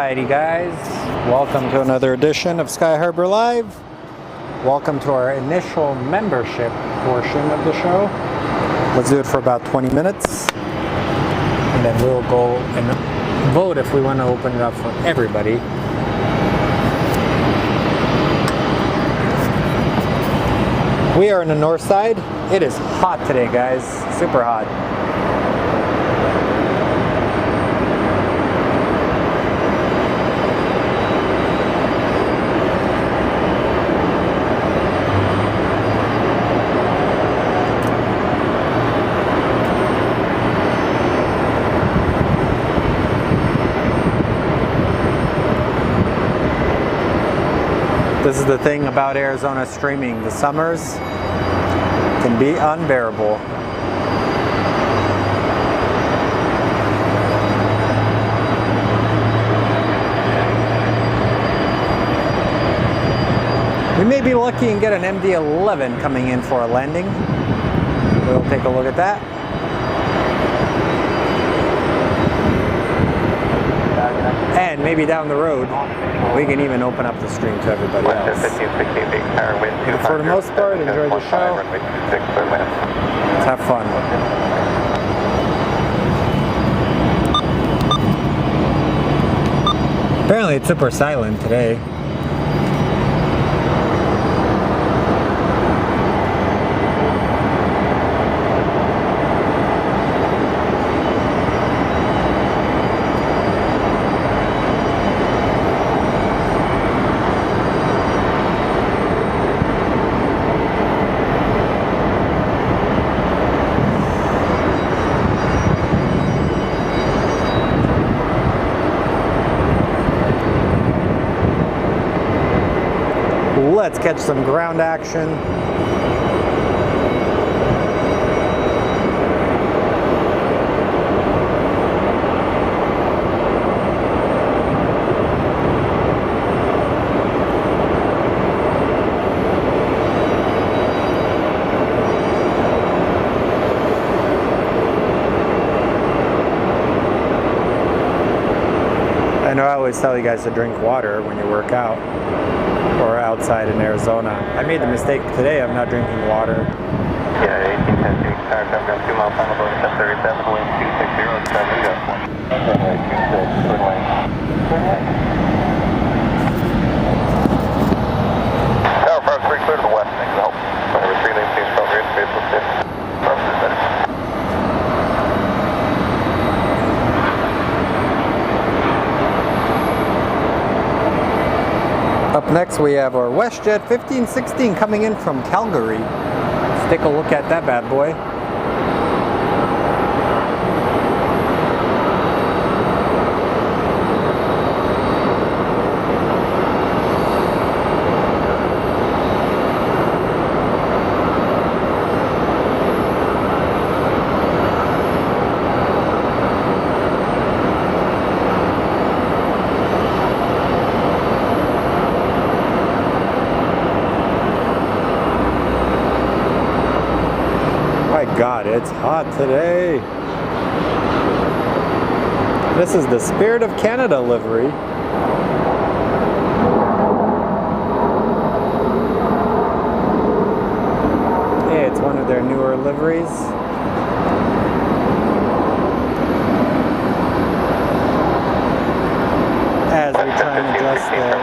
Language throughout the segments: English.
Alrighty guys, welcome to another edition of Sky Harbor Live. Welcome to our initial membership portion of the show. Let's do it for about 20 minutes and then we'll go and vote if we want to open it up for everybody. We are in the north side. It is hot today guys, super hot. This is the thing about Arizona streaming. The summers can be unbearable. We may be lucky and get an MD-11 coming in for a landing. We'll take a look at that. And maybe down the road, we can even open up the stream to everybody else. But for the most part, enjoy the show. Let's have fun. Apparently it's super silent today. Let's catch some ground action. I know I always tell you guys to drink water when you work out or outside in Arizona. I made the mistake today of not drinking water. Yeah, 1810, aircraft got 2 miles on the boat, 1037, wind 260, got 26, good lane. Tower 53, clear to the west, thanks for help. Number 3, name change, call grade, space with 50. Up next we have our WestJet 1516 coming in from Calgary. Let's take a look at that bad boy. God, it's hot today. This is the Spirit of Canada livery. Hey, it's one of their newer liveries. As we try and adjust the horizon.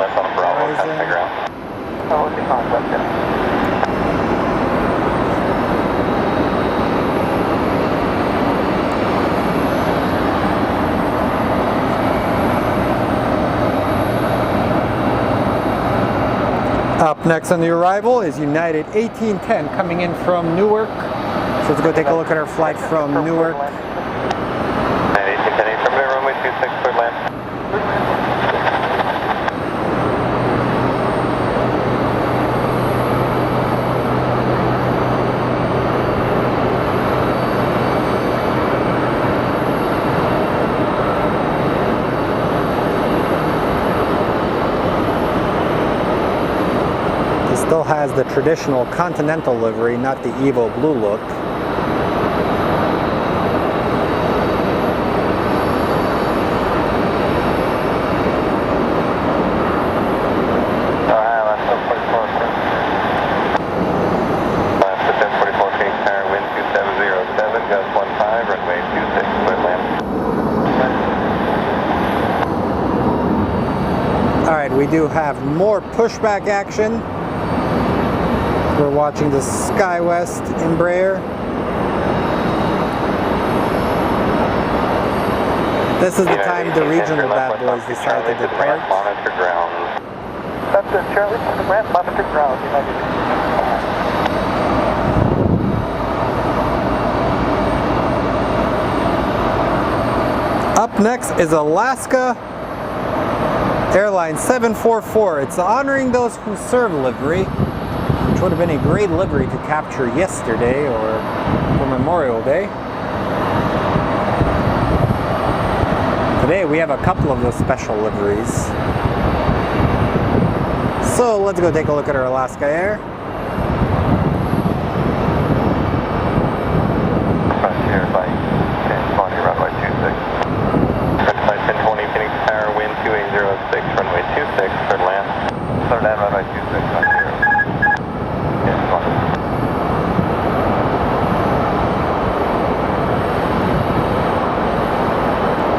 Up next on the arrival is United 1810 coming in from Newark. So let's go take a look at our flight from Newark. 1810 from there, runway 26, clear land. Still has the traditional Continental livery, not the Evo blue look. Alright, we do have more pushback action. We're watching the SkyWest Embraer. This is the time the regional bad boys decide to depart. Monitor ground. That's the Charlie to the ramp, monitor ground. Up next is Alaska Airlines 744. It's honoring those who serve livery, which would have been a great livery to capture yesterday or for Memorial Day. Today we have a couple of those special liveries. So let's go take a look at our Alaska Air. Frontier by 1020, runway 26. Frontier 1020, Phoenix Tower, wind 2806, runway 26, third land. Third land, runway 26, Frontier. 1020.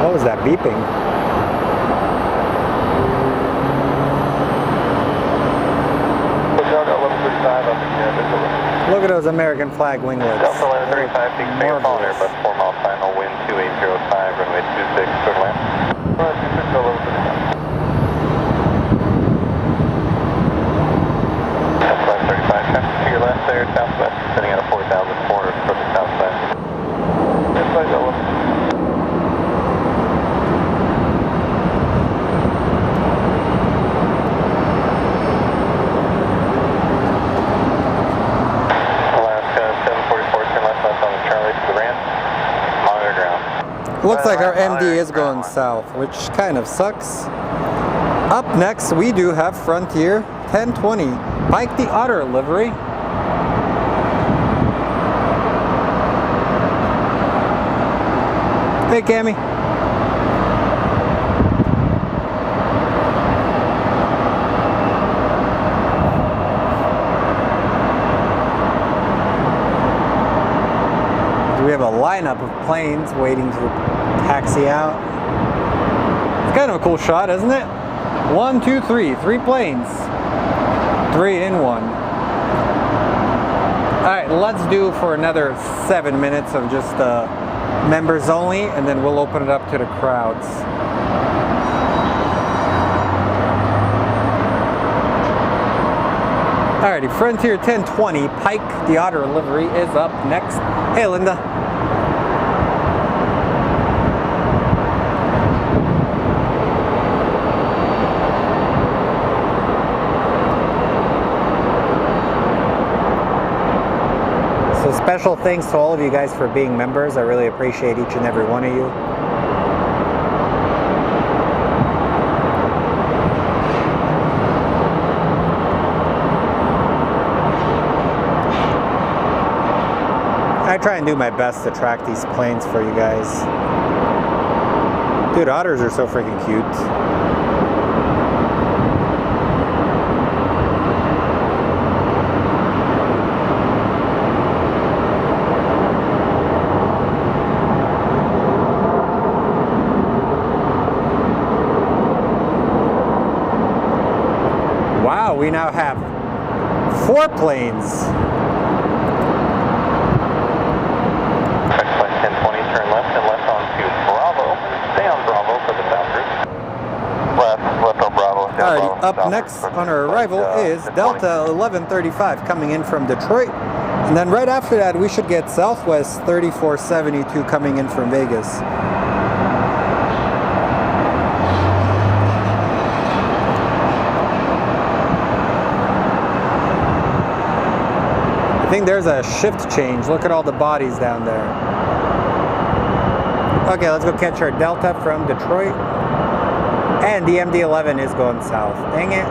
What was that beeping? Look at those American flag winglets. Delta 1135, peak fair Faulkner, but 4 mile final, wind 2805, runway 26, third land. Delta 1135, traffic to your left there, southwest, sitting at a 4,400 for the southwest. Yes, I know. Looks like our MD is going south, which kind of sucks. Up next, we do have Frontier 1020, Pike the Otter livery. Hey, Cammy. We have a lineup of planes waiting to taxi out. It's kind of a cool shot, isn't it? 1, 2, 3. 3 planes. 3 in 1. Alright, let's do for another 7 minutes of just members only, and then we'll open it up to the crowds. Alrighty, Frontier 1020, Pike the Otter livery is up next. Hey, Linda. So special thanks to all of you guys for being members. I really appreciate each and every one of you. I try and do my best to track these planes for you guys. Dude, otters are so freaking cute. Wow, we now have 4 planes. Alrighty, up next on our arrival is Delta 1135 coming in from Detroit. And then right after that, we should get Southwest 3472 coming in from Vegas. I think there's a shift change. Look at all the bodies down there. Okay, let's go catch our Delta from Detroit. And the MD-11 is going south. Dang it.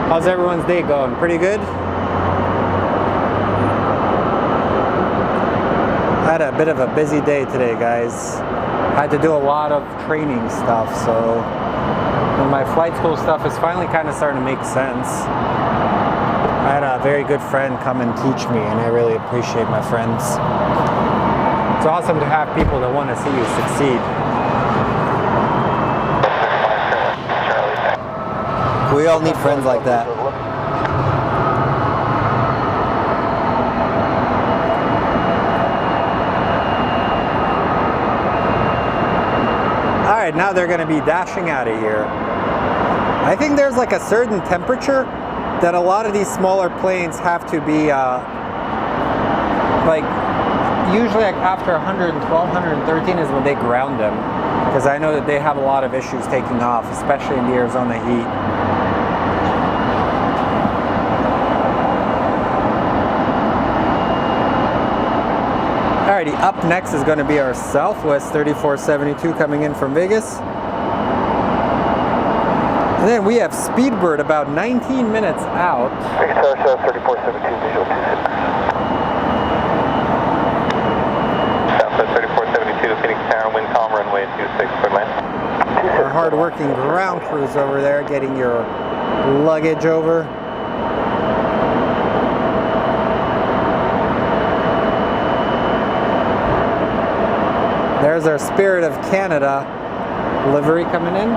How's everyone's day going? Pretty good? I had a bit of a busy day today, guys. I had to do a lot of training stuff, so my flight school stuff is finally kind of starting to make sense. I had a very good friend come and teach me, and I really appreciate my friends. It's awesome to have people that want to see you succeed. We all need friends like that. All right, now they're going to be dashing out of here. I think there's like a certain temperature that a lot of these smaller planes have to be like, usually like after 112, 113 is when they ground them, because I know that they have a lot of issues taking off, especially in the Arizona heat. Alrighty, up next is going to be our Southwest 3472 coming in from Vegas. And then we have Speedbird about 19 minutes out. Southwest 3472, visual 26. Southwest 3472, Phoenix Tower, wind calm, runway 26, clear land. Our hard-working ground crews over there getting your luggage over. There's our Spirit of Canada livery coming in.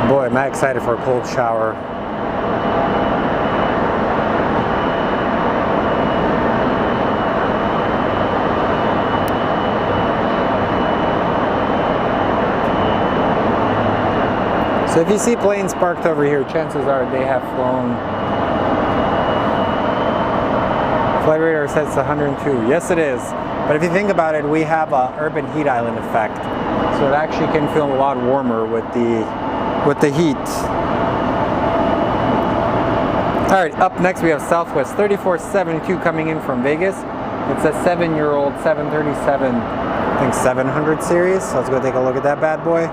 Boy, am I excited for a cold shower. So if you see planes parked over here, chances are they have flown. Flight radar says 102. Yes, it is. But if you think about it, we have a urban heat island effect. So it actually can feel a lot warmer with the heat. All right, up next we have Southwest 3472 coming in from Vegas. It's a 7-year-old 737, I think 700 series. So let's go take a look at that bad boy.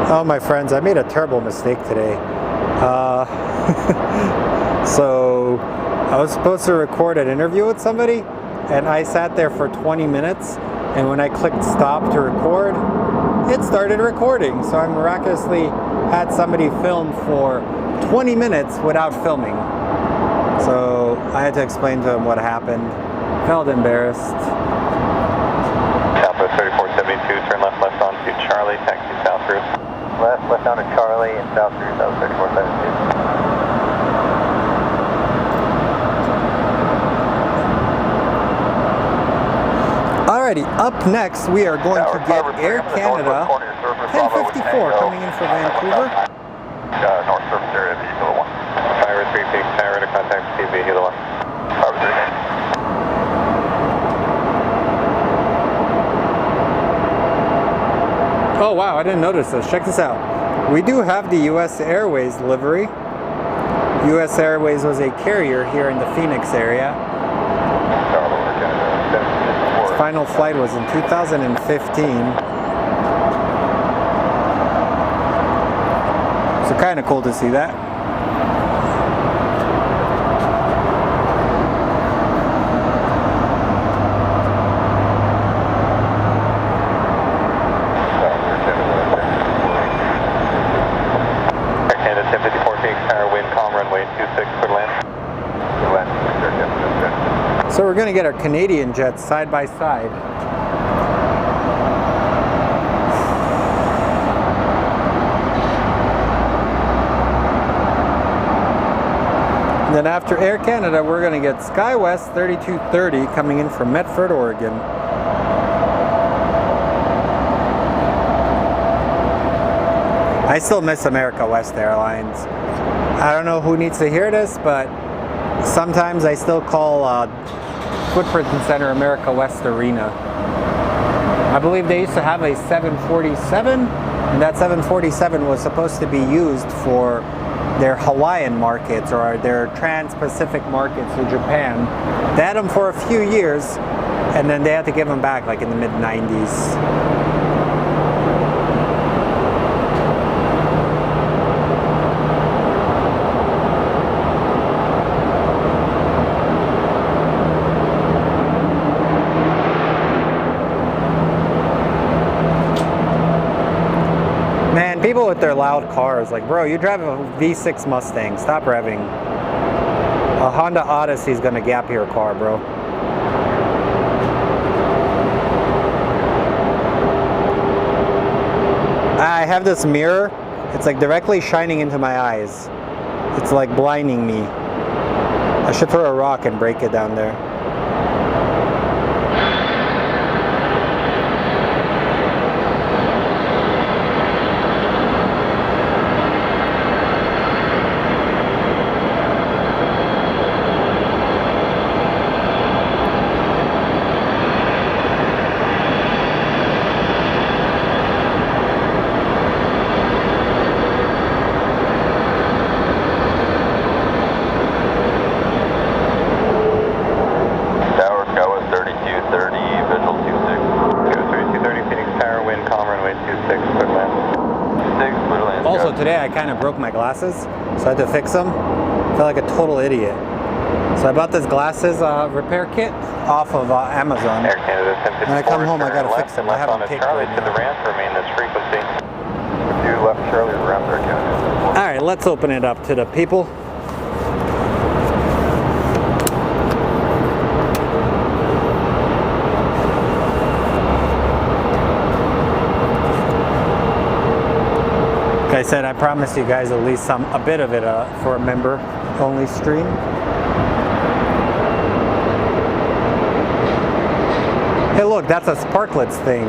Oh, my friends, I made a terrible mistake today. So I was supposed to record an interview with somebody, and I sat there for 20 minutes, and when I clicked stop to record, it started recording. So I miraculously had somebody film for 20 minutes without filming. So I had to explain to him what happened. Felt embarrassed. Southwest 3472, turn left on to Charlie, taxi south route. Left on to Charlie and south route, that was 3472. Alrighty, up next we are going to get Air Canada 1054 coming in from Vancouver. North surface area, vehicle 1. Fire 3, Phoenix Tower, to contact TV, vehicle 1. Fire 3. Oh wow, I didn't notice this. Check this out. We do have the US Airways livery. US Airways was a carrier here in the Phoenix area. Its final flight was in 2015. So kind of cool to see that. So we're going to get our Canadian jets side by side. Then after Air Canada, we're going to get SkyWest 3230 coming in from Medford, Oregon. I still miss America West Airlines. I don't know who needs to hear this, but sometimes I still call Footprint Center America West Arena. I believe they used to have a 747, and that 747 was supposed to be used for their Hawaiian markets or their trans-Pacific markets to Japan. They had them for a few years, and then they had to give them back like in the mid-90s. Man, people with their loud cars, like, bro, you drive a V6 Mustang, stop revving. A Honda Odyssey is gonna gap your car, bro. I have this mirror, it's like directly shining into my eyes. It's like blinding me. I should throw a rock and break it down there. Also today I kind of broke my glasses, so I had to fix them. I felt like a total idiot. So I bought this glasses repair kit off of Amazon. Air Canada, when I come home I gotta fix them. I have them taped Charlie right to the now. ramp, remain this frequency. You left Charlie to the ramp, Air Canada. Alright, let's open it up to the people. Like I said, I promised you guys at least a bit of it for a member-only stream. Hey look, that's a Sparklets thing.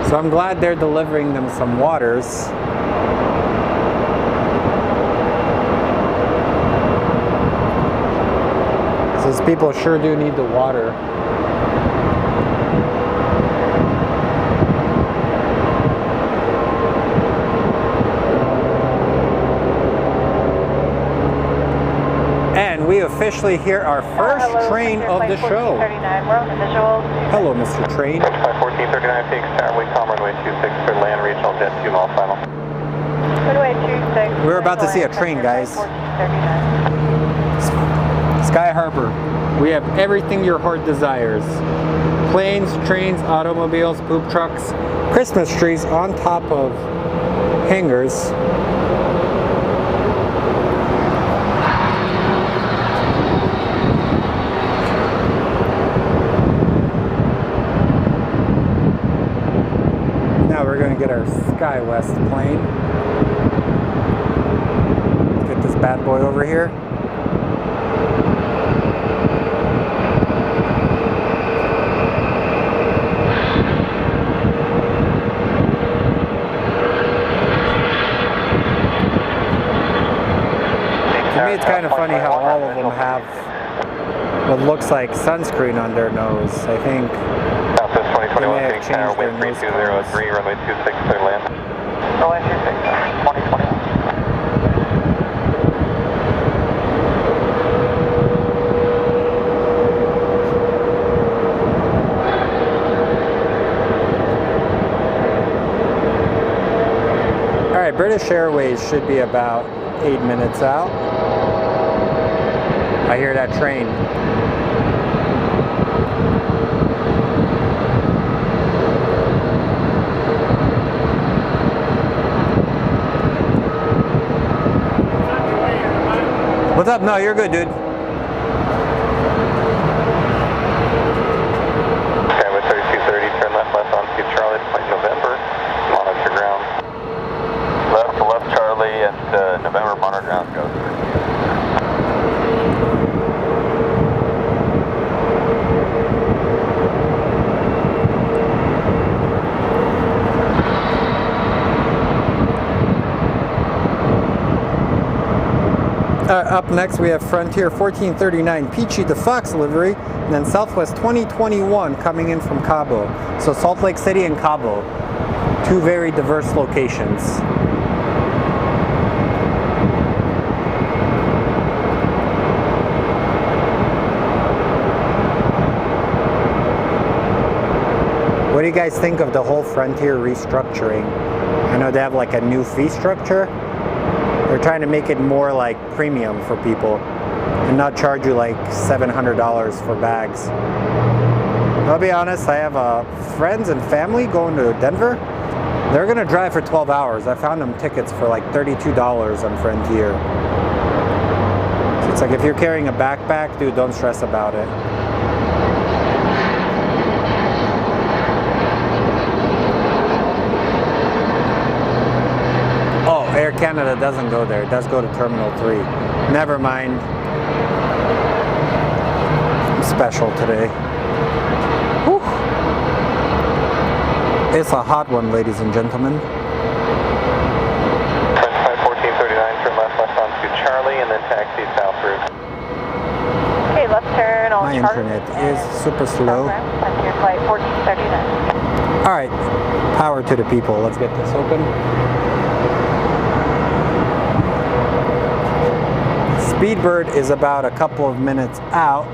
So I'm glad they're delivering them some waters. These people sure do need the water. We officially hear our first train of the show. Hello, Mr. Train. 1439 Phoenix Tower, we come runway 26 for land regional jet 2 mile final. Runway 26. We're about to see a train, guys. Sky Harbor. We have everything your heart desires. Planes, trains, automobiles, poop trucks, Christmas trees on top of hangars. Get our SkyWest plane. Let's get this bad boy over here. To me, it's kind of funny how all of them have what looks like sunscreen on their nose. I think Southwest 2021 Phoenix Tower, wind 3203, runway 26, clear land. Runway 26, 2021. Alright, British Airways should be about 8 minutes out. I hear that train. What's up? No, you're good, dude. Okay, with 3230, turn left onto Charlie, point November, monitor ground. Left Charlie, and November, monitor ground, go. Up next, we have Frontier 1439 Peachy to Fox livery, and then Southwest 2021 coming in from Cabo. So Salt Lake City and Cabo, two very diverse locations. What do you guys think of the whole Frontier restructuring? I know they have like a new fee structure. They're trying to make it more like premium for people and not charge you like $700 for bags. I'll be honest, I have friends and family going to Denver. They're gonna drive for 12 hours. I found them tickets for like $32 on Frontier. So it's like if you're carrying a backpack, dude, don't stress about it. Air Canada doesn't go there. It does go to Terminal 3. Never mind. I'm special today. Whew. It's a hot one, ladies and gentlemen. French 1439, turn left onto Charlie, and then taxi south route. Okay, left turn on My Charlie. internet is super slow. Frontier flight 1439. Alright, power to the people. Let's get this open. Speedbird is about a couple of minutes out.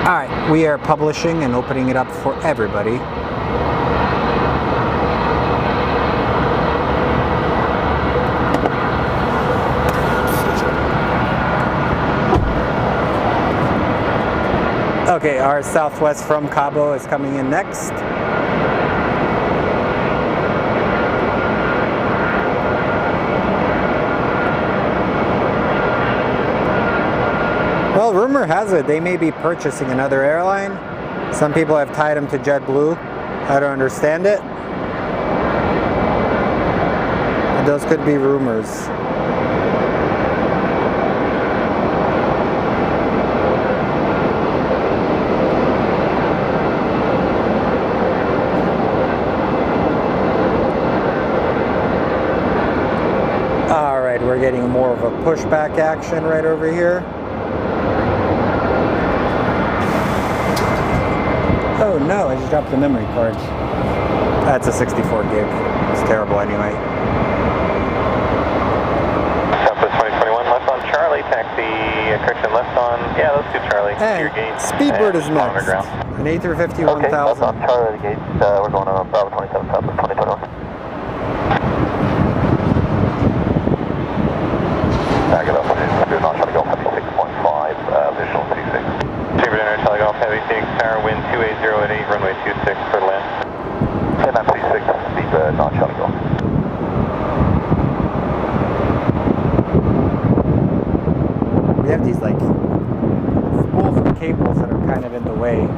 Alright, we are publishing and opening it up for everybody. Okay, our Southwest from Cabo is coming in next. Well, rumor has it they may be purchasing another airline. Some people have tied them to JetBlue. I don't understand it. But those could be rumors. All right, we're getting more of a pushback action right over here. Oh no, I just dropped the memory card. That's a 64 gig. It's terrible anyway. Southwest 2021, left on Charlie, taxi, correction, left on, yeah, those two Charlie. And Your gate. Speedbird is and on the next. ground. An A350 Okay, left 1000. on Charlie, the gates, we're going on Bravo 27, Southwest 2021. Back it up, we're not trying to go up, 6.5, visual 26. Chamber Dinner, Telegraph, Heavy Phoenix Tower, wind 280 at 8, runway 26 for land. 1096, speed, not Charlie Golf. We have these like spools of cables that are kind of in the way.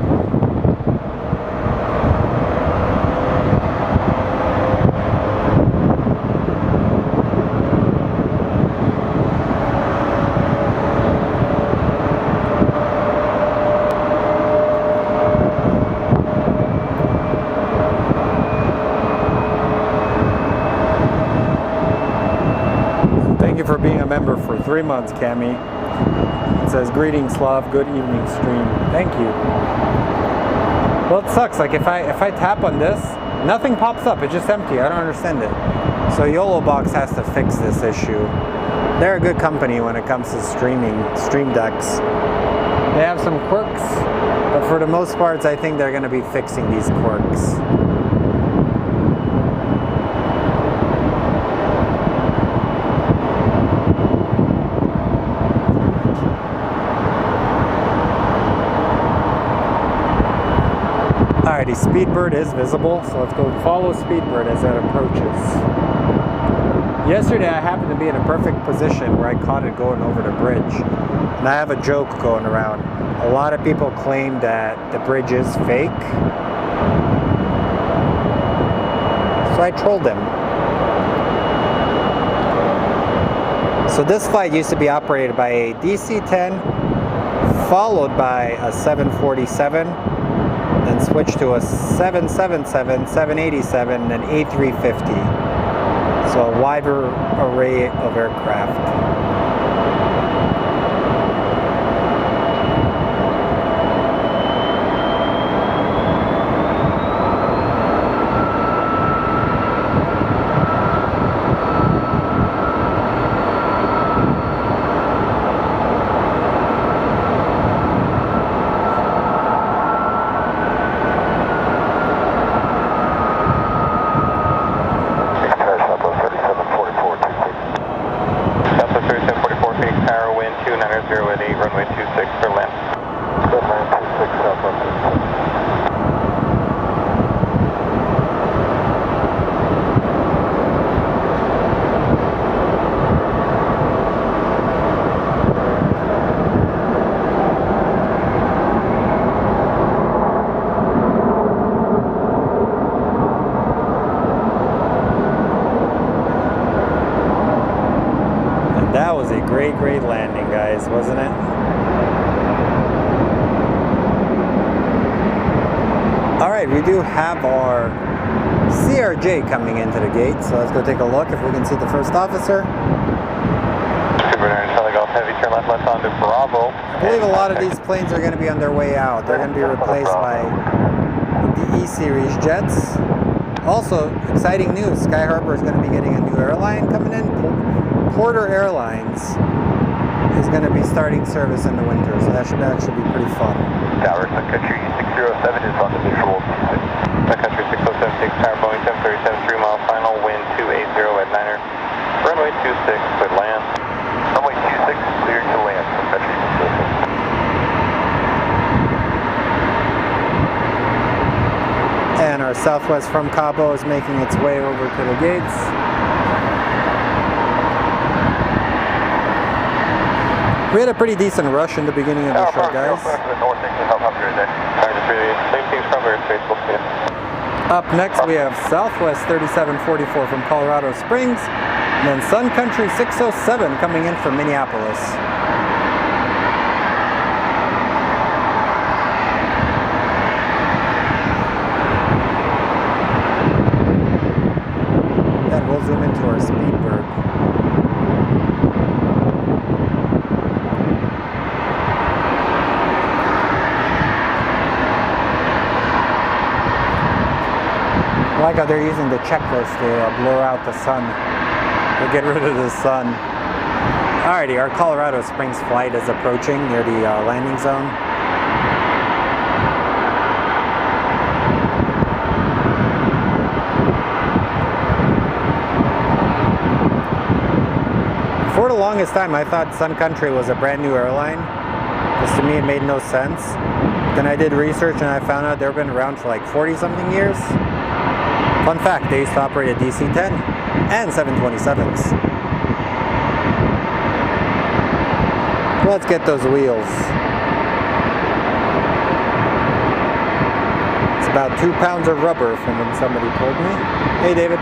For being a member for 3 months, Cami. It says, greetings, Slav, good evening stream. Thank you. Well, it sucks. Like if I tap on this, nothing pops up. It's just empty. I don't understand it. So YOLOBox has to fix this issue. They're a good company when it comes to streaming, Stream Decks. They have some quirks, but for the most part, I think they're going to be fixing these quirks. Alrighty, Speedbird is visible, so let's go follow Speedbird as it approaches. Yesterday I happened to be in a perfect position where I caught it going over the bridge. And I have a joke going around. A lot of people claim that the bridge is fake. So I trolled them. So this flight used to be operated by a DC-10, followed by a 747, then switched to a 777, 787, and an A350. So a wider array of aircraft. That was a great landing, guys, wasn't it? All right, we do have our CRJ coming into the gate, so let's go take a look if we can see the first officer. Super 9 Charlie Golf Heavy, turn left onto Bravo. I believe a lot of these planes are going to be on their way out. They're going to be replaced by the E-Series jets. Also, exciting news, Sky Harbor is going to be getting a new airline coming in. Porter Airlines is going to be starting service in the winter, so that should actually be pretty fun. Tower, Sun Country 607 is on the visual. Sun Country 6076, tower Boeing 737, 3 mile final, wind 280 at 9er. Runway 26, clear land. Runway 26, clear to land, Sun Country 606. And our Southwest from Cabo is making its way over to the gates. We had a pretty decent rush in the beginning of the show, guys. Up next, we have Southwest 3744 from Colorado Springs, and then Sun Country 607 coming in from Minneapolis. Then we'll zoom into our Speedbird. I like how they're using the checklist to blur out the sun, to get rid of the sun. Alrighty, our Colorado Springs flight is approaching near the landing zone. For the longest time, I thought Sun Country was a brand new airline, because to me it made no sense. Then I did research and I found out they've been around for like 40-something years. Fun fact, they used to operate a DC-10 and 727s. Let's get those wheels. It's about 2 pounds of rubber from when somebody told me. Hey, David.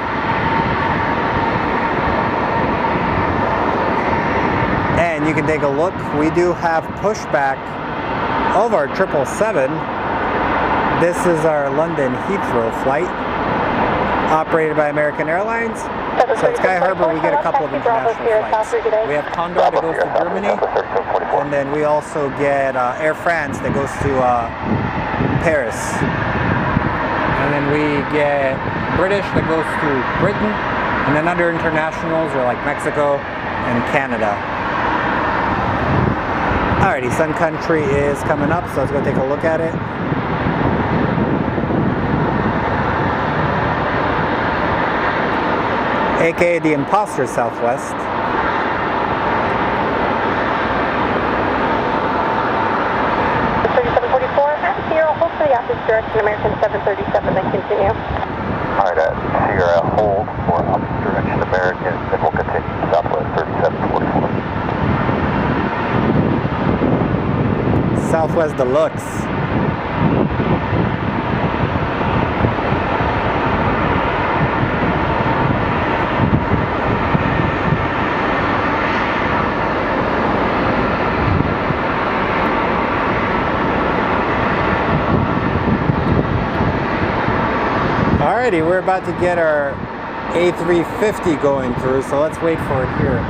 And you can take a look. We do have pushback of our 777. This is our London Heathrow flight, operated by American Airlines. So at Sky Harbor, we get a couple of international flights. We have Condor that goes to Germany, and then we also get Air France that goes to Paris. And then we get British that goes to Britain, and then other internationals are like Mexico and Canada. Alrighty, Sun Country is coming up, so let's go take a look at it. AKA the Imposter Southwest. Sierra, hold for the opposite direction, American 737, then continue. Alright, Sierra, hold for opposite direction, American, then we'll continue Southwest 3744. Southwest Deluxe. Alrighty, we're about to get our A350 going through, so let's wait for it here.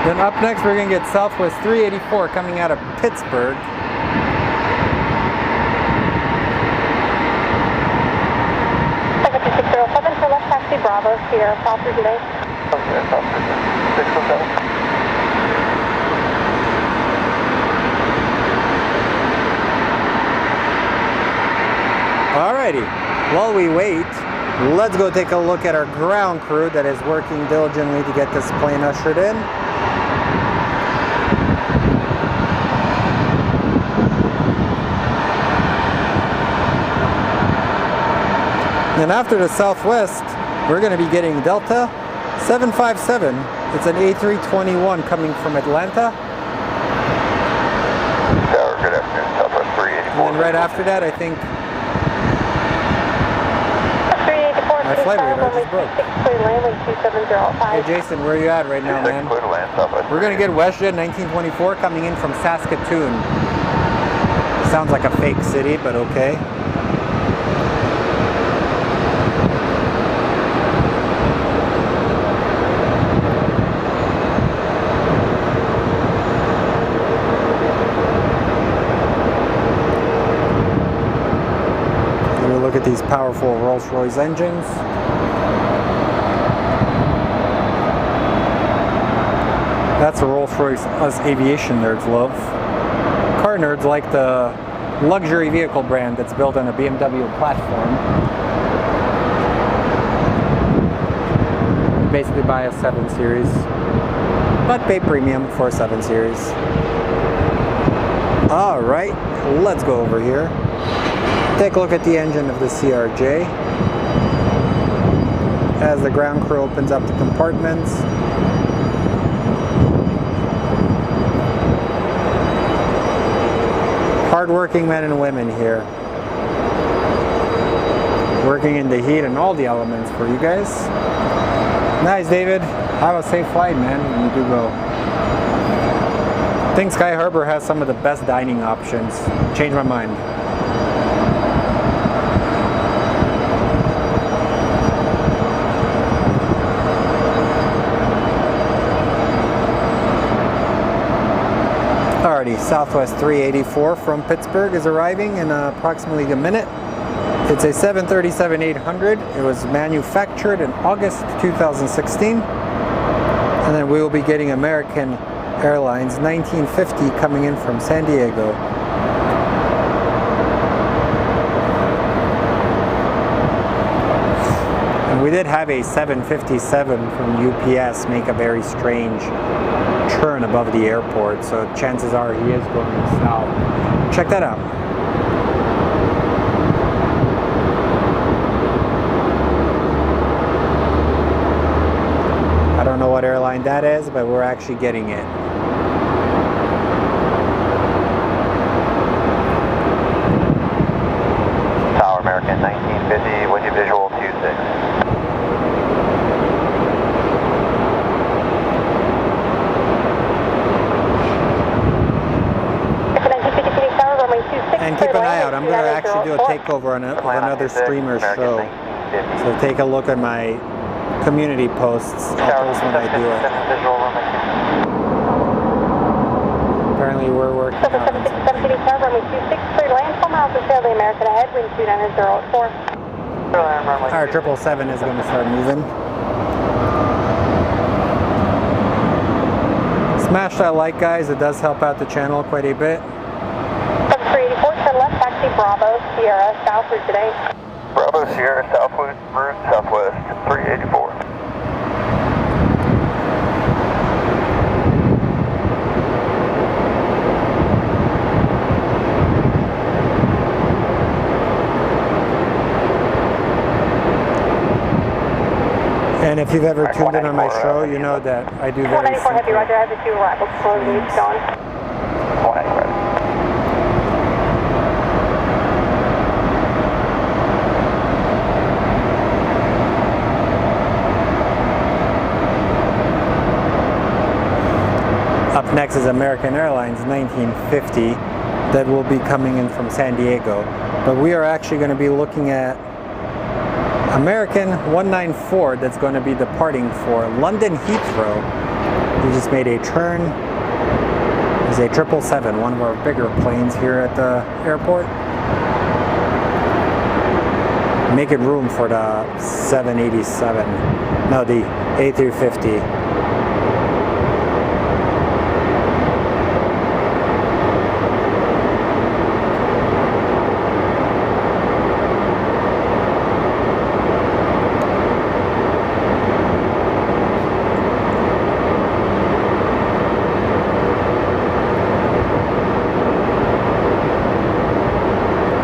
Then up next, we're going to get Southwest 384 coming out of Pittsburgh. For left taxi Bravo, Sierra, Southwest today. Okay, Southwest 607. Alrighty, while we wait, let's go take a look at our ground crew that is working diligently to get this plane ushered in. And after the Southwest, we're going to be getting Delta 757. It's an A321 coming from Atlanta. Tower, good afternoon, Southwest 384. And right after that, I think 384, my flight radar just broke. landing 2705. Hey Jason, where are you at right now, man? Clear to land, Southwest. We're going to get WestJet 1924 coming in from Saskatoon. Sounds like a fake city, but okay. Look at these powerful Rolls-Royce engines. That's a Rolls-Royce us aviation nerds love. Car nerds like the luxury vehicle brand that's built on a BMW platform. Basically buy a 7 Series, but pay premium for a 7 Series. Alright, let's go over here. Take a look at the engine of the CRJ. As the ground crew opens up the compartments. Hard-working men and women here. Working in the heat and all the elements for you guys. Nice, David. Have a safe flight, man, when you do go. I think Sky Harbor has some of the best dining options. Changed my mind. Alrighty, Southwest 384 from Pittsburgh is arriving in approximately a minute. It's a 737-800. It was manufactured in August 2016. And then we will be getting American Airlines 1950 coming in from San Diego. And we did have a 757 from UPS make a very strange turn above the airport, so chances are he is going south. Check that out. I don't know what airline that is, but we're actually getting it. Tower American 1950, with you visual 26. And keep an eye out, I'm going to actually do a takeover on another streamer show. So take a look at my community posts. I'll post when I do it. Apparently we're working on it. 767 Tower, runway 26, land 4 miles to sail the American ahead, wind 2904. Our 777 is going to start moving. Smash that like, guys, it does help out the channel quite a bit. 384, turn left, taxi Bravo, Sierra, southward today. Bravo Sierra, southwest, route Southwest 384. And if you've ever tuned in on my show, you know that I do very 194 Heavy, Roger, I have the 2 arrivals, slowly going. 194. Next is American Airlines 1950 that will be coming in from San Diego. But we are actually going to be looking at American 194 that's going to be departing for London Heathrow. We just made a turn. It's a 777, one of our bigger planes here at the airport. Making room for the 787. No, the A350.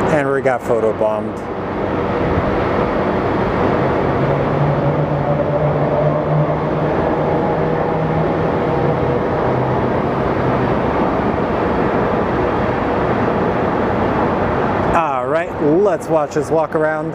And we got photobombed. All right, let's watch this walk around.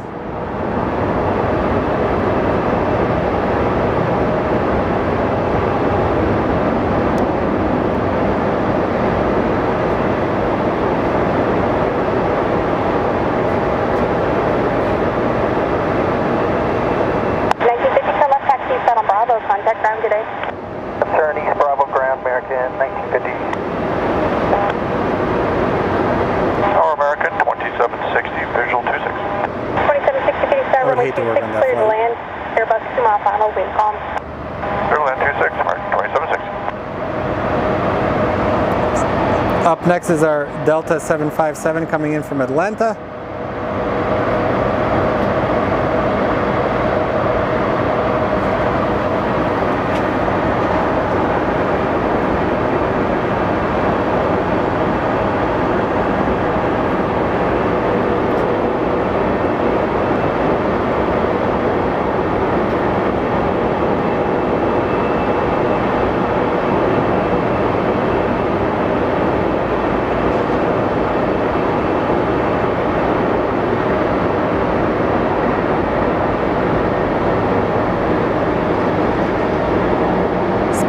Contact ground today. Concern East Bravo ground, American 1950. Tower American 2760, visual 26. 2760, I would hate to work on that clear to flight. land. Airbus 2 mile final, wind calm. Clear to land 26, American 2760. Up next is our Delta 757 coming in from Atlanta.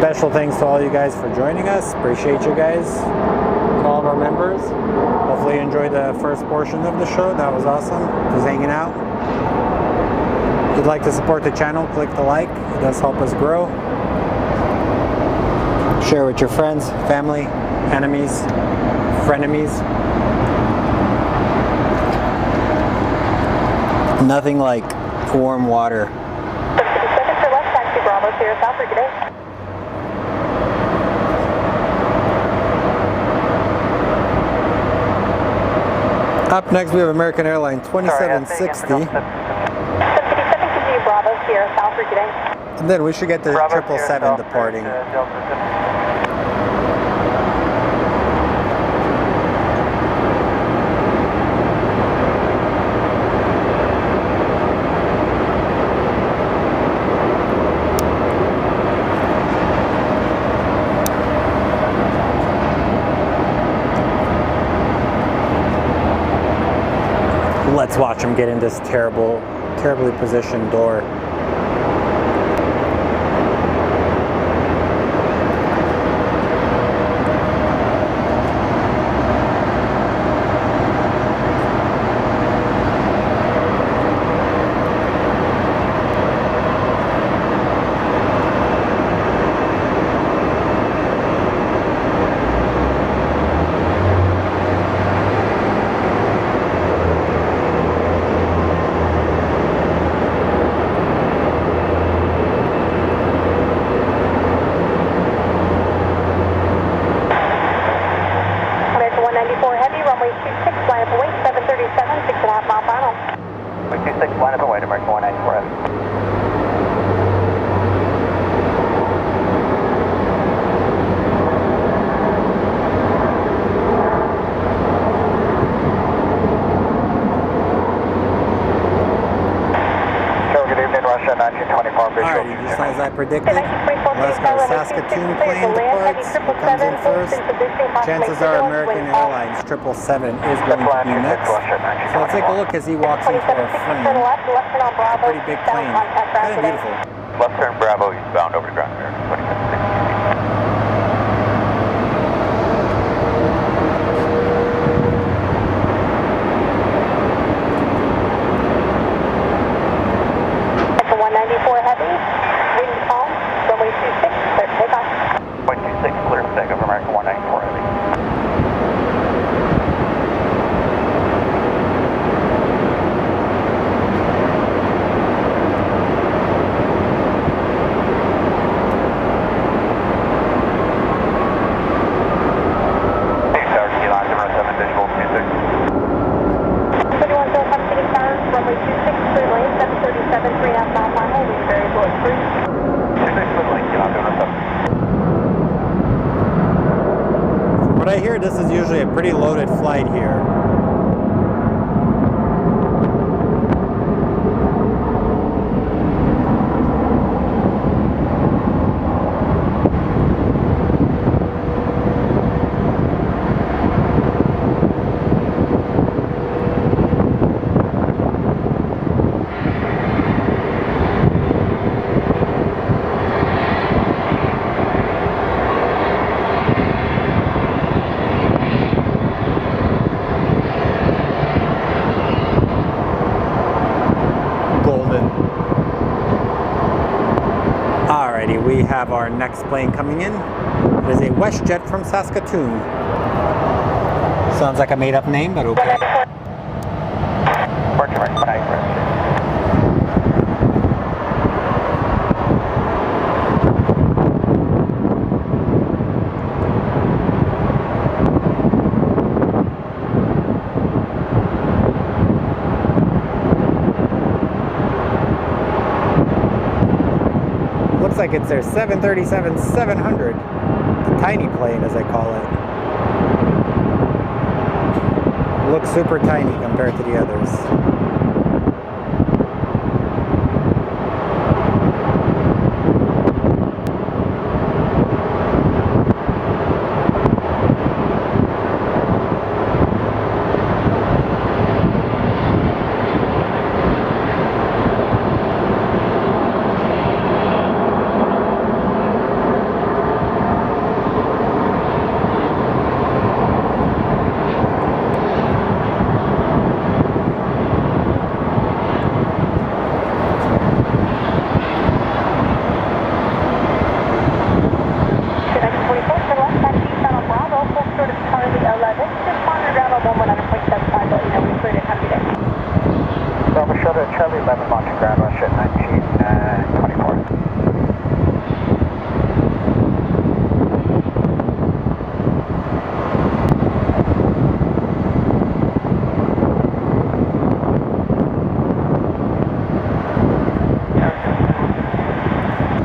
Special thanks to all you guys for joining us. Appreciate you guys. To all of our members. Hopefully you enjoyed the first portion of the show. That was awesome. Just hanging out. If you'd like to support the channel, click the like. It does help us grow. Share with your friends, family, enemies, frenemies. Nothing like warm water. 757 for left, taxi Bravo, Sierra South for today. Up next we have American Airlines 2760. 757 continue Bravo, Sierra South for today. And then we should get the 777 departing. Let's watch him get in this terribly positioned door. Line up and wait, American 194 Heavy. Good evening, Russia 1924 visual. Alrighty, just as I predicted, let's go Saskatoon plane departs. Who comes in first? Chances are American Airlines 777 is going to be next. So let's take a look as he walks into our frame. It's a pretty big plane. Kind of beautiful. Left turn Bravo, eastbound over to ground, American 2760. American 194 heavy. From what I hear, this is usually a pretty loaded flight here. Alrighty, we have our next plane coming in. It is a WestJet from Saskatoon. Sounds like a made-up name, but okay. Looks like it's their 737-700, the tiny plane as they call it. Looks super tiny compared to the others. Bravo Shuttle Charlie 11 launching ground rush at 1924.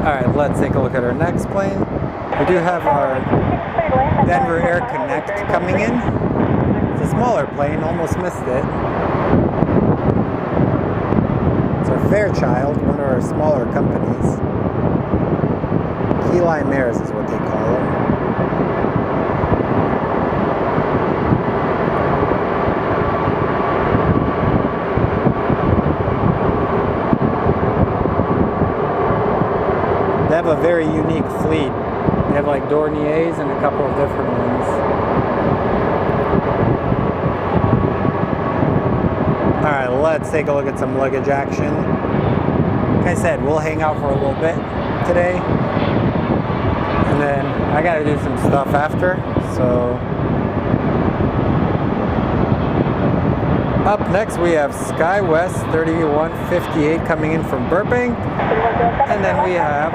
Alright, let's take a look at our next plane. We do have our Denver Air Connect coming in. It's a smaller plane, almost missed it. It's our Fairchild, one of our smaller companies. Key Lime Airs is what they call it. They have a very unique fleet. They have like Dorniers and a couple of different ones. Alright, let's take a look at some luggage action. Like I said, we'll hang out for a little bit today. And then I gotta do some stuff after, so. Up next we have SkyWest 3158 coming in from Burbank. And then we have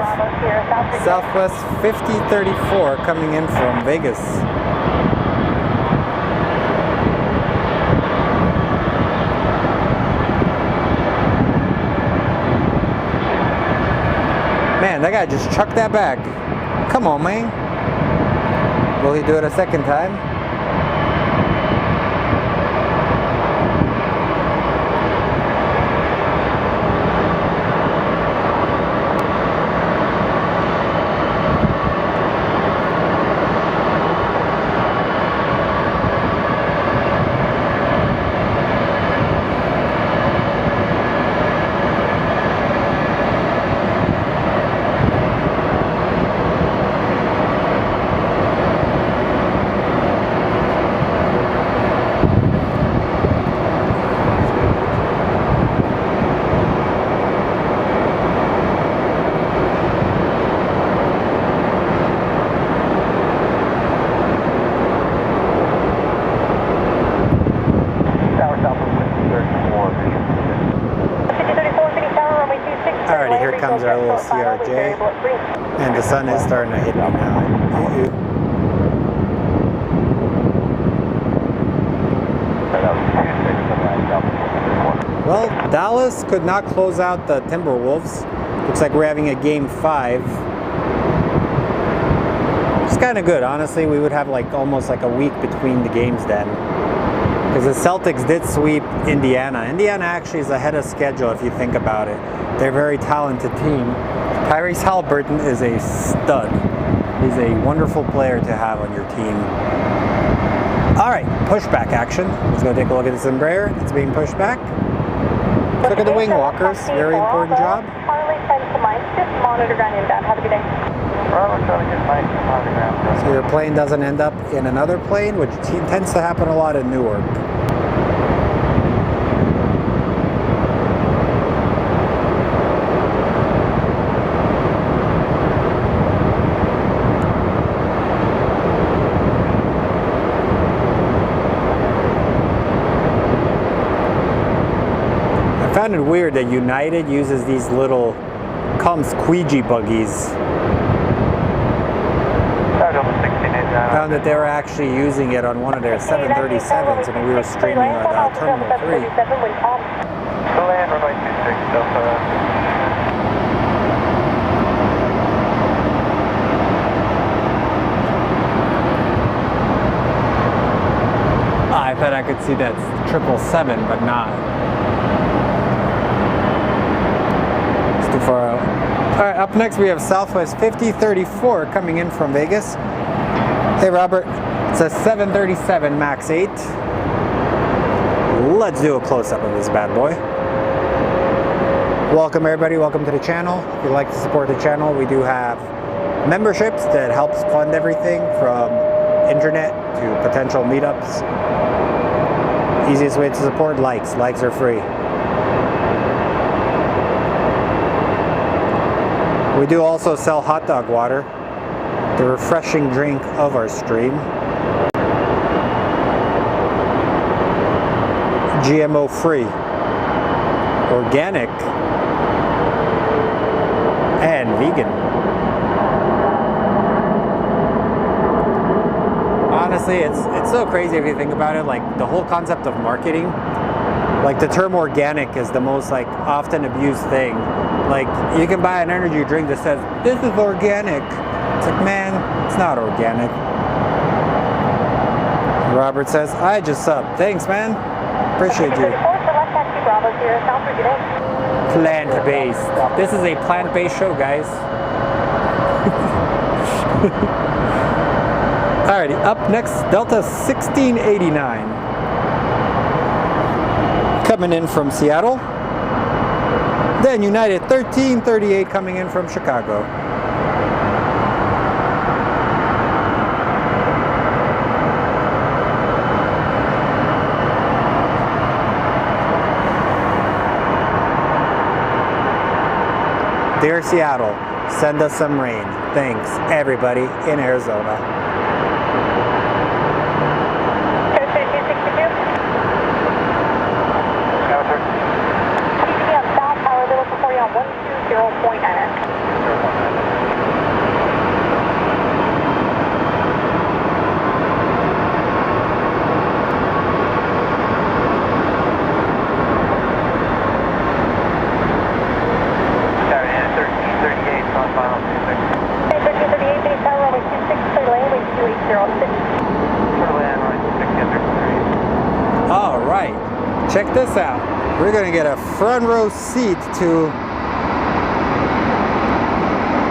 Southwest 5034 coming in from Vegas. Man, that guy just chucked that back. Come on, man. Will he do it a second time? And the sun is starting to hit me now. Well, Dallas could not close out the Timberwolves. Looks like we're having a game 5. It's kind of good, honestly. We would have like almost like a week between the games then. Because the Celtics did sweep Indiana. Indiana actually is ahead of schedule if you think about it. They're a very talented team. Tyrese Halliburton is a stud. He's a wonderful player to have on your team. All right, pushback action. Let's go take a look at the Embraer. It's being pushed back. Look at the wing walkers. Very important job. Harley 10 to Mike. Just monitor ground inbound. Have a good day. So your plane doesn't end up in another plane, which tends to happen a lot in Newark. I found it weird that United uses these little squeegee buggies. Found that they were actually using it on one of their 737s, and we were streaming at Terminal 3. Land runway 26 Delta. I thought I could see that 777, but not. It's too far out. All right, up next we have Southwest 5034 coming in from Vegas. Hey Robert, it's a 737 MAX 8. Let's do a close-up of this bad boy. Welcome everybody, welcome to the channel. If you'd like to support the channel, we do have memberships that helps fund everything from internet to potential meetups. Easiest way to support, likes. Likes are free. We do also sell hot dog water, the refreshing drink of our stream. GMO free, organic, and vegan. Honestly, it's so crazy if you think about it. Like the whole concept of marketing, like the term organic is the most like often abused thing. Like you can buy an energy drink that says this is organic. It's like, man, it's not organic. Robert says, I just subbed. Thanks, man. Appreciate you. Plant-based. This is a plant-based show, guys. Alrighty, up next, Delta 1689. Coming in from Seattle. Then United 1338 coming in from Chicago. Dear Seattle, send us some rain. Thanks, everybody in Arizona. All right, check this out. We're gonna get a front row seat to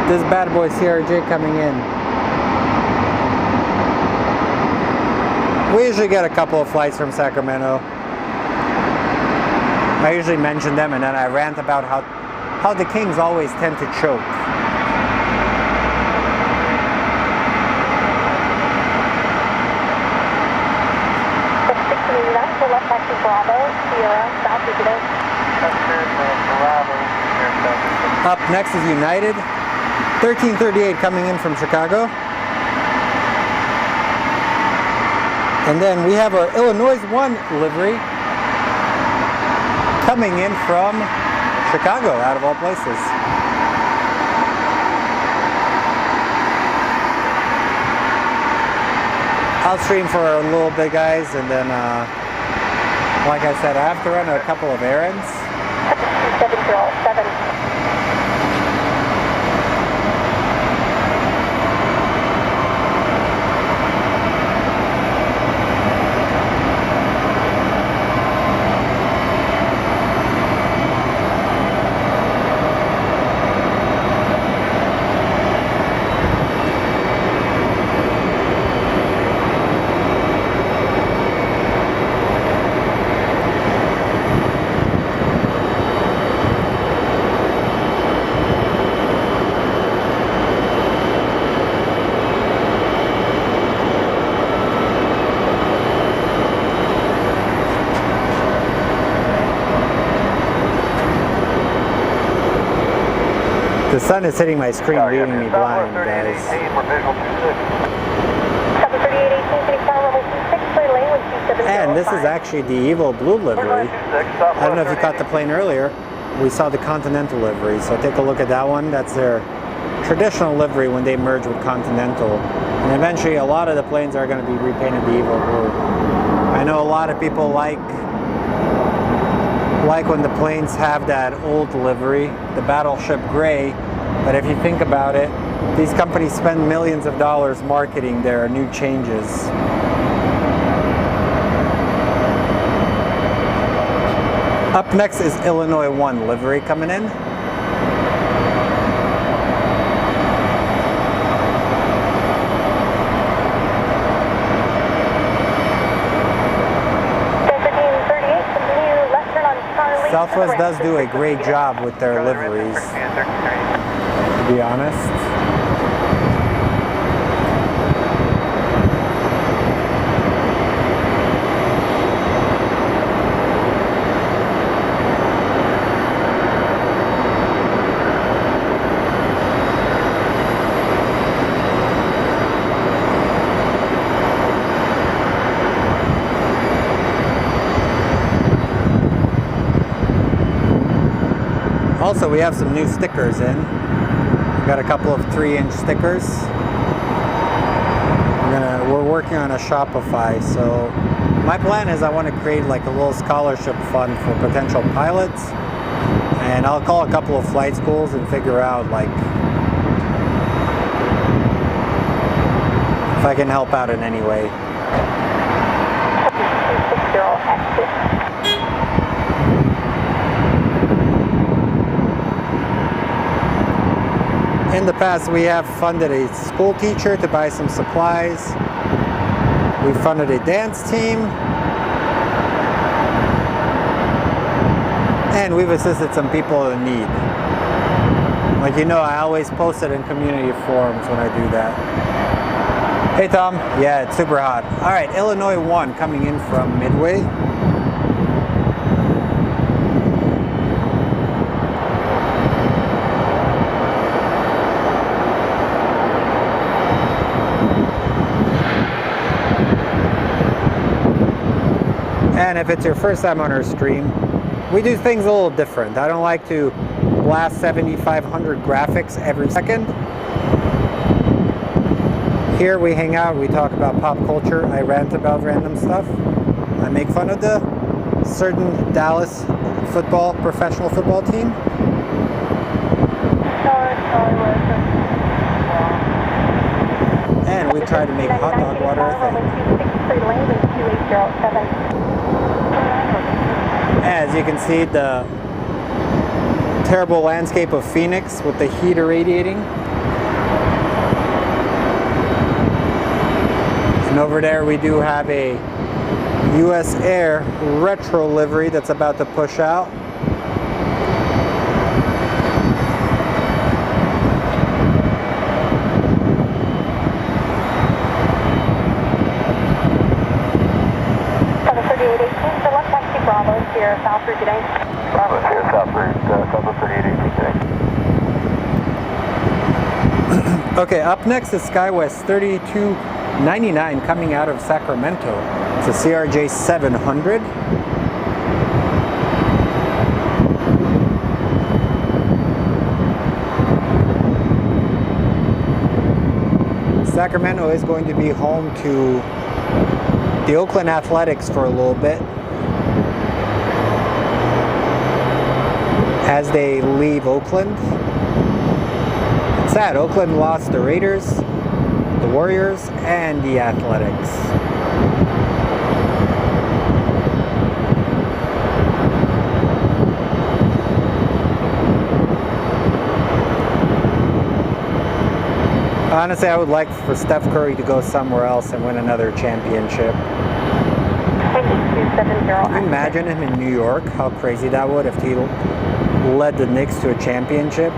this bad boy CRJ coming in. We usually get a couple of flights from Sacramento. I usually mention them and then I rant about how the Kings always tend to choke. Up next is United 1338 coming in from Chicago. And then we have our Illinois 1 livery coming in from Chicago, out of all places. I'll stream for a little bit, guys, and then, like I said, I have to run a couple of errands. 2707. The sun is hitting my screen, leaving me blind, guys. 73818, runway 26, clear lane with 2705. And this is actually the Evo Blue livery. I don't know if you caught the plane earlier. We saw the Continental livery, so take a look at that one. That's their traditional livery when they merge with Continental. And eventually a lot of the planes are going to be repainted the Evo Blue. I know a lot of people like when the planes have that old livery, the Battleship Gray, but if you think about it, these companies spend millions of dollars marketing their new changes. Up next is Illinois 1 livery coming in. Southwest does do a great job with their liveries, to be honest. Also, we have some new stickers in. We got a couple of 3-inch stickers. We're working on a Shopify, so my plan is I want to create like a little scholarship fund for potential pilots, and I'll call a couple of flight schools and figure out like if I can help out in any way. 260 In the past, we have funded a school teacher to buy some supplies. We funded a dance team. And we've assisted some people in need. Like, you know, I always post it in community forums when I do that. Hey, Tom. Yeah, it's super hot. All right, Illinois 1 coming in from Midway. And if it's your first time on our stream, we do things a little different. I don't like to blast 7,500 graphics every second. Here we hang out, we talk about pop culture, I rant about random stuff. I make fun of the certain Dallas professional football team. And we try to make hot dog water a thing. As you can see, the terrible landscape of Phoenix with the heat irradiating. And over there we do have a US Air retro livery that's about to push out. Bravo, Sierra South Route today. Bravo, Sierra South Route, Delta 3818 today. Okay, up next is SkyWest 3299 coming out of Sacramento. It's a CRJ 700. Sacramento is going to be home to the Oakland Athletics for a little bit as they leave Oakland. It's sad, Oakland lost the Raiders, the Warriors, and the Athletics. Honestly, I would like for Steph Curry to go somewhere else and win another championship. Can you imagine him in New York? How crazy that would if he led the Knicks to a championship.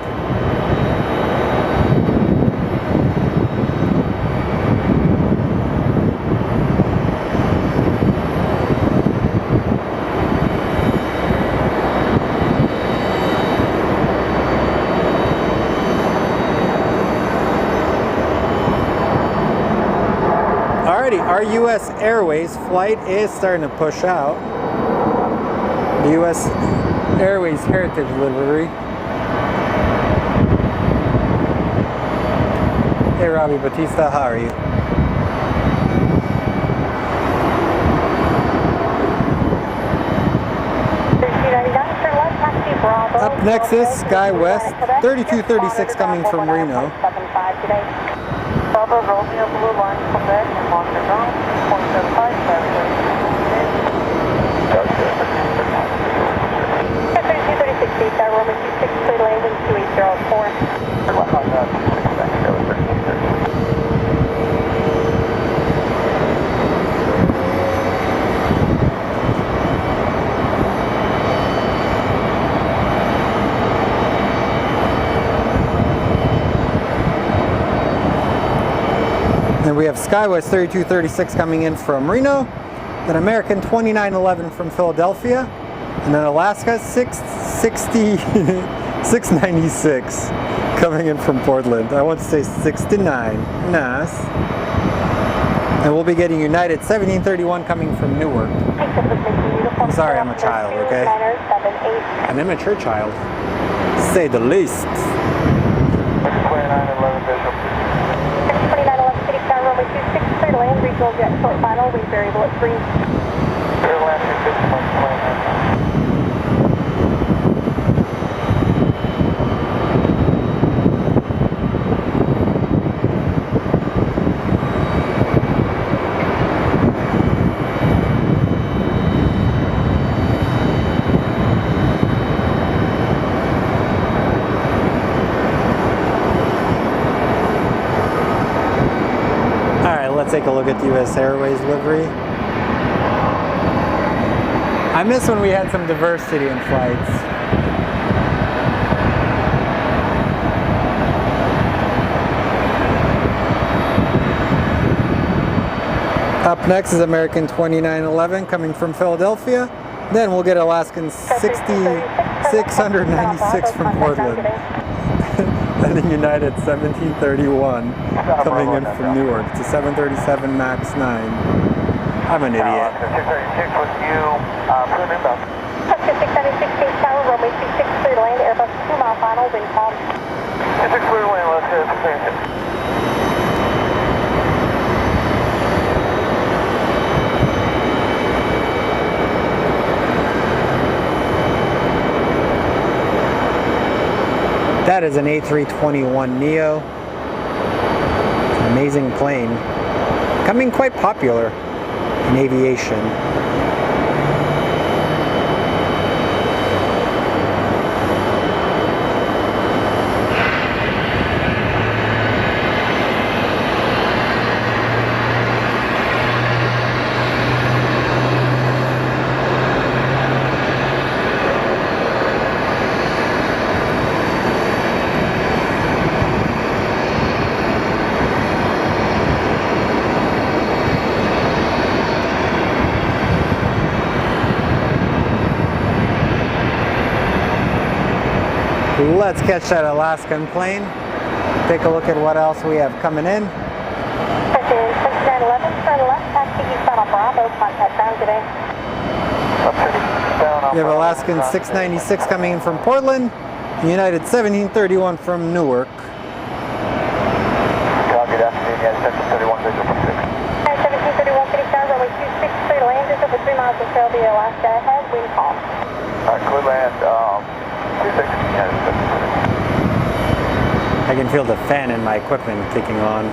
Alrighty, our US Airways flight is starting to push out. The US Airways Heritage livery. Hey Robbie Batista, how are you? Up next is SkyWest 3236 coming from Reno. Bravo Romeo Blue Line, Quebec, and Monster Ground, 0.75, 3236 feet, Romeo 26, clear landing 2804. And we have SkyWest 3236 coming in from Reno, then American 2911 from Philadelphia, and then Alaska 696 coming in from Portland. I want to say 69. Nice. And we'll be getting United 1731 coming from Newark. I'm sorry, I'm a child, okay? An immature child, to say the least. 2911 visual. 2911 City Sky Romeo 26, clear to land, regional jet short final, wind variable at 3. Clear land 261, 29. Let's take a look at the US Airways livery. I miss when we had some diversity in flights. Up next is American 2911 coming from Philadelphia. Then we'll get Alaskan 696 from Portland. And then United 1731 coming in from Newark to 737 MAX 9. I'm an idiot. 636 with you, fluid inbound. Alaska 696 Case Tower, Romeo 26, clear to land, Airbus 2 mile final, wind calm. 26 clear to land, let's hit it. That is an A321neo. It's an amazing plane. Becoming quite popular in aviation. Let's catch that Alaskan plane. Take a look at what else we have coming in. 2911, turn left, taxi eastbound on Bravo, contact ground today. We have Alaskan 696 coming in from Portland, United 1731 from Newark. Copy that, United 1731 visual from 6. 1731 City There'll be Alaska ahead, wind calm. Clear land, 26. I can feel the fan in my equipment kicking on.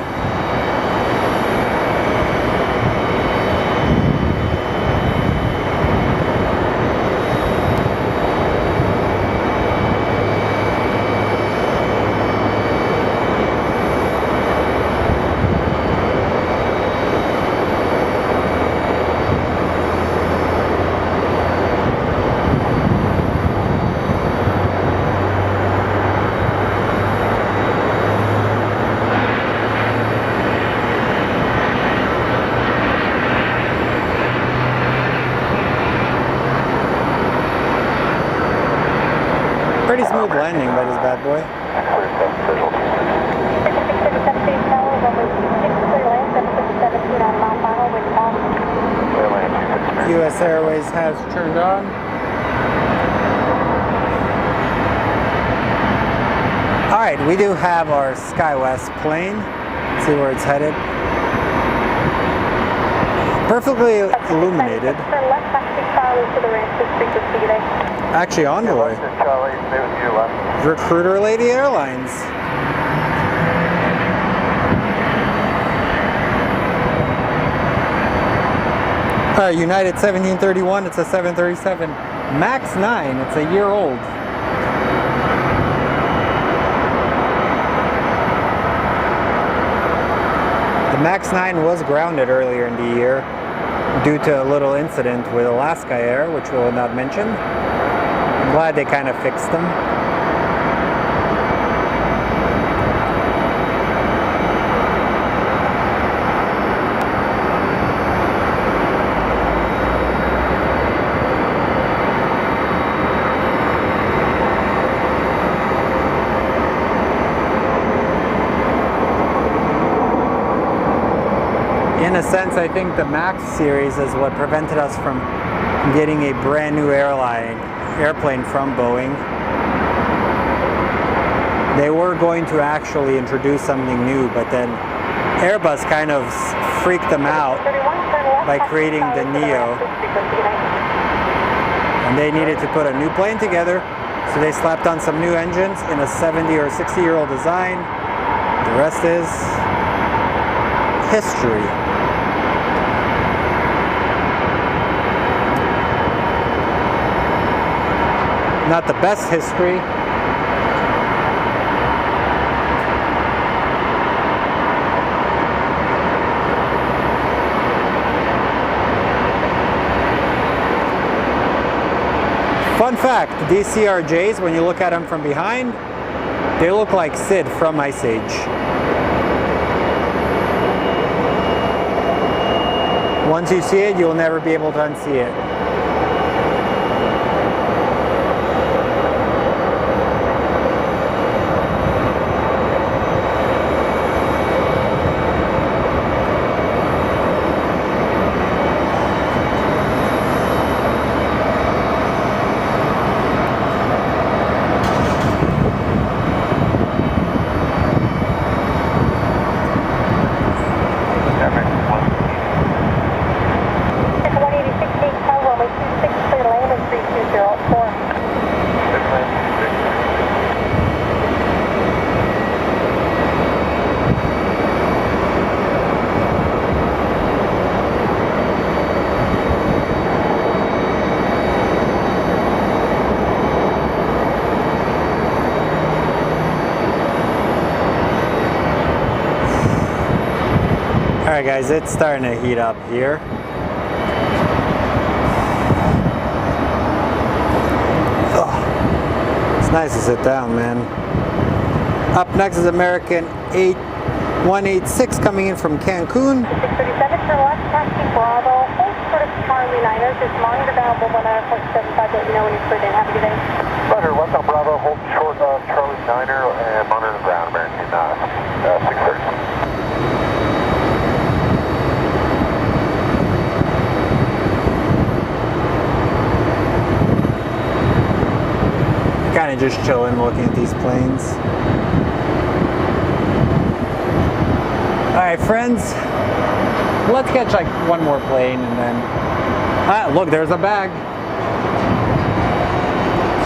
Pretty smooth landing by this bad boy. Clear 7 visual. 637 State Tower, runway 26, clear land, 757 on mile final, wind calm. Clear land, 26. US Airways has turned on. Alright, we do have our SkyWest plane. Let's see where it's headed. Perfectly illuminated. Turn left, taxi Charlie to the range, this frequency today. Actually, Envoy. Charlie, stay with you, left. Recruiter Lady Airlines. United 1731, it's a 737. MAX 9, it's a year old. The MAX 9 was grounded earlier in the year due to a little incident with Alaska Air, which we will not mention. I'm glad they kind of fixed them. In a sense, I think the MAX series is what prevented us from getting a brand new airplane from Boeing. They were going to actually introduce something new, but then Airbus kind of freaked them out by creating the Neo. And they needed to put a new plane together, so they slapped on some new engines in a 70 or 60-year-old design. The rest is history. Not the best history. Fun fact, these CRJs, when you look at them from behind, they look like Sid from Ice Age. Once you see it, you'll never be able to unsee it. Alright guys, it's starting to heat up here. Oh, it's nice to sit down, man. Up next is American 8186 coming in from Cancun. 637 for left, taxi Bravo, hold short of Charlie Niners, just monitor down 119.75, let me know when you're cleared in. Have a good day. Roger, left on Bravo, hold short of Charlie Niner and monitor the ground, American 630. Kind of just chilling, looking at these planes. All right, friends, let's catch like one more plane and then Ah, look, there's a bag.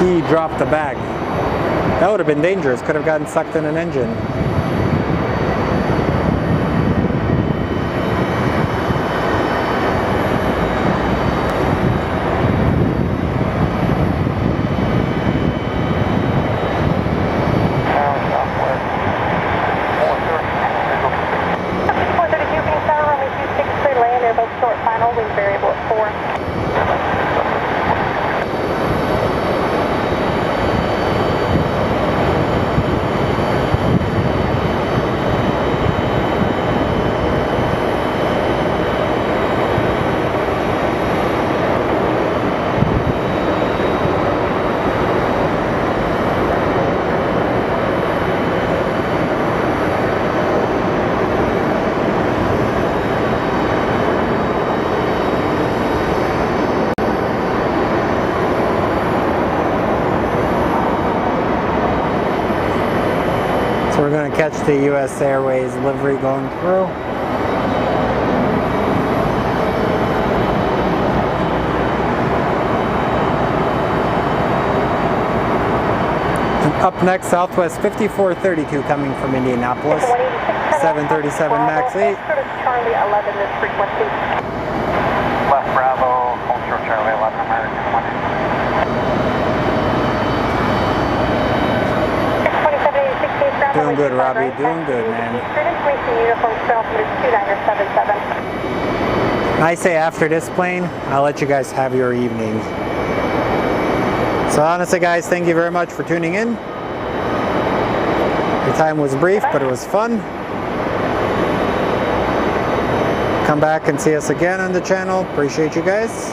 He dropped the bag. That would have been dangerous. Could have gotten sucked in an engine. Short final, wind variable at 4. So we're going to catch the US Airways livery going through. And up next, Southwest 5432 coming from Indianapolis. 737 MAX 8. Charlie 11 is frequency. Left Bravo, Ultra Charlie 11 American 1. Doing good, Robbie. Doing good, man. I say after this plane, I'll let you guys have your evening. So honestly, guys, thank you very much for tuning in. The time was brief, but it was fun. Come back and see us again on the channel. Appreciate you guys.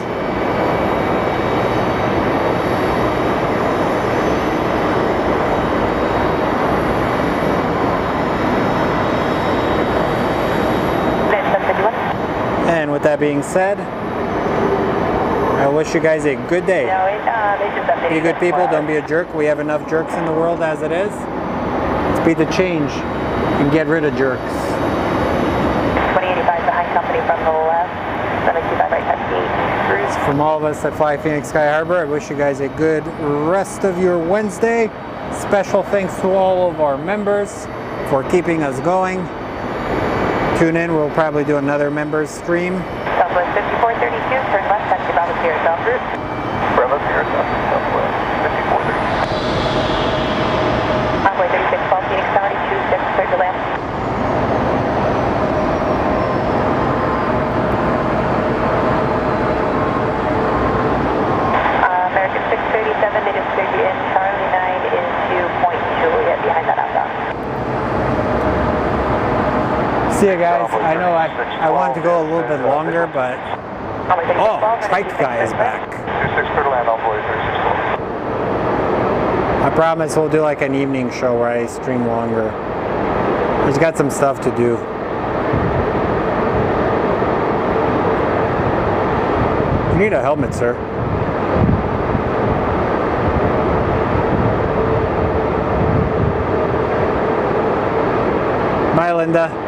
And with that being said, I wish you guys a good day. Be good people, don't be a jerk. We have enough jerks in the world as it is. Let's be the change and get rid of jerks. 2085 behind company from the left, 725 right taxi. From all of us at Fly Phoenix Sky Harbor, I wish you guys a good rest of your Wednesday. Special thanks to all of our members for keeping us going. Tune in, we'll probably do another members stream. Southwest 5432, turn left, taxi Bravo Sierra South route. Bravo Sierra Southwest 5432. Runway 36, Fly Phoenix County 26, clear to land. American 637, they just cleared you in. Charlie 9 into point Juliet behind that outbound. See you guys. I know I wanted to go a little bit longer, but oh, Trike guy is back. 26 clear to land, all boys, 36. I promise we'll do like an evening show where I stream longer. He's got some stuff to do. You need a helmet, sir. Bye, Linda.